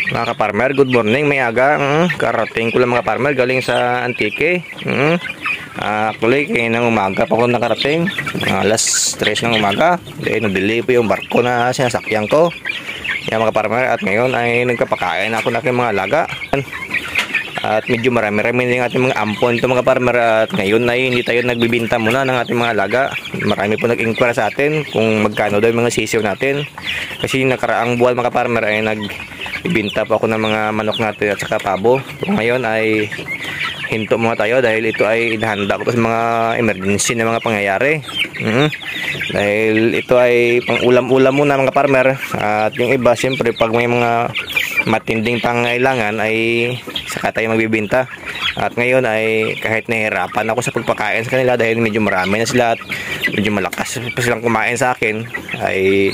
Mga ka-farmer, good morning, may aga. Karating ko lang mga farmer galing sa Antique. Actually, kaya nang umaga pa ako nakarating. Alas 3 ng umaga. Dahil nabili po yung barko na sinasakyan ko. Yan mga farmer, at ngayon ay nagkapakain ako na aking mga alaga. At medyo marami-rami ng ating mga ampon ito mga farmer. At ngayon ay hindi tayo nagbibinta muna ng ating mga alaga. Marami po nag-inquire sa atin kung magkano daw yung mga sisiw natin. Kasi nakaraang buwan mga farmer ay nagbibinta po ako ng mga manok natin at saka pabo. So, ngayon ay hinto muna tayo dahil ito ay inahanda ko sa mga emergency na mga pangyayari. Dahil ito ay pang ulam-ulam muna mga farmer. At yung iba siyempre pag may mga matinding pangailangan ay saka tayo magbibinta. At ngayon ay kahit nahihirapan ako sa pagpakain sa kanila dahil medyo marami na sila at medyo malakas pa silang kumain sa akin, ay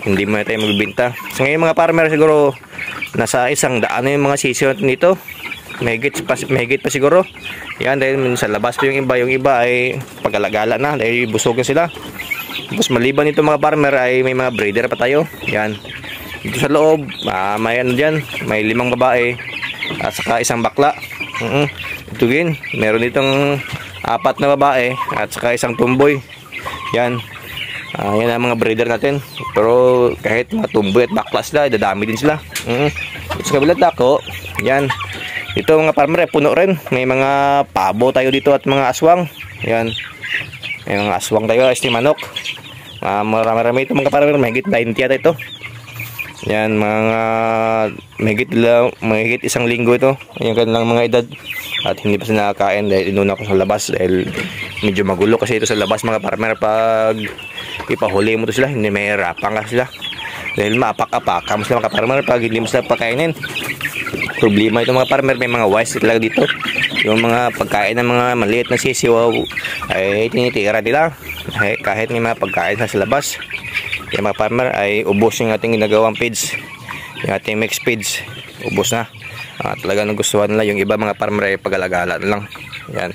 hindi mo na tayo magbibinta. So ngayon mga farmer siguro nasa 100 yung mga sisiw nito. Mahigit pa siguro. Yan, dahil sa labas pa yung iba ay pag-alagala na dahil busog na sila. Tapos maliban ito mga farmer ay may mga breeder pa tayo. Yan. Dito sa loob, may ano dyan, may 5 babae at saka isang bakla. Ito din, meron ditong 4 na babae at saka isang tumboy. Yan. Yan ang mga breeder natin. Pero kahit mga tumboy at bakla sila, dadami din sila. Sa kabilang dako, yan. Ito mga farmer, puno rin. May mga pabo tayo dito at mga aswang. Yan. May mga aswang tayo, manok. Marami-rami ito mga farmer, mahigit 20 yata ito. Yan, mga mahigit 1 linggo ito. Yung kanilang mga edad. At hindi pa sila nakakain dahil inuna ko sa labas. Dahil medyo magulo kasi ito sa labas mga farmer. Pag ipahuli mo ito sila, hindi may hirapan ka sila. Dahil maapak-apaka mo sila mga farmer pag hindi mo sila pakainin. Problema ito mga farmer, may mga wise talaga dito. Yung mga pagkain ng mga maliit na sisiw ay tinitira nila. Kahit may mga pagkain sa labas. Yung mga farmer ay ubos yung ating ginagawang feeds. Yung ating mixed feeds, ubos na. Talaga nagustuhan nila. Yung iba mga farmer ay pag-alagala na lang. Yan.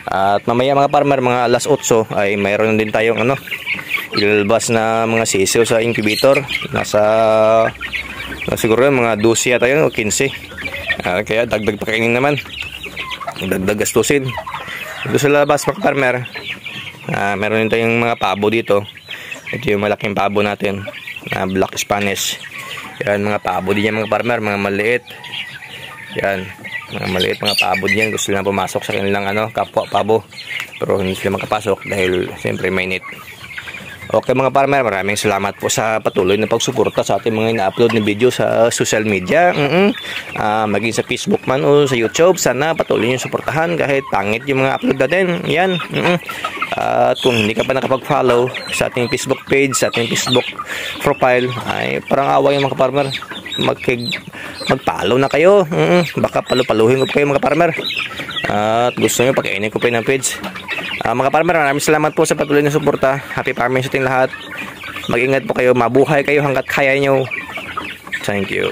At mamaya mga farmer, mga alas 8 ay mayroon din tayong ilalabas na mga sisiw sa incubator. Siguro mga 12 yata yun o 15. Kaya dagdag pakainin naman. Dagdag gastusin. Ito sa labas mga farmer, meron din tayong mga pabo dito. Ito yung malaking pabo natin, Black Spanish. Yan, mga pabo din yan mga farmer, mga maliit. Yan, mga maliit mga pabo din yan. Gusto nila pumasok sa kanilang kapwa pabo. Pero hindi sila makapasok dahil siyempre mainit. Okay mga farmer, maraming salamat po sa patuloy na pagsuporta sa ating mga ina-upload na video sa social media. Maging sa Facebook man o sa YouTube, sana patuloy nyo suportahan kahit pangit yung mga upload natin. Yan. At kung hindi ka pa nakapag-follow sa ating Facebook page, sa ating Facebook profile, ay parang awa yung mga farmer. Mag-follow na kayo. Baka palupaluhin ko kayo mga farmer. At gusto nyo pakainin ko pa yung page. Mga farmer, maraming salamat po sa patuloy na suporta. Happy farming sa ating lahat. Mag-ingat po kayo, mabuhay kayo hanggat kaya nyo. Thank you.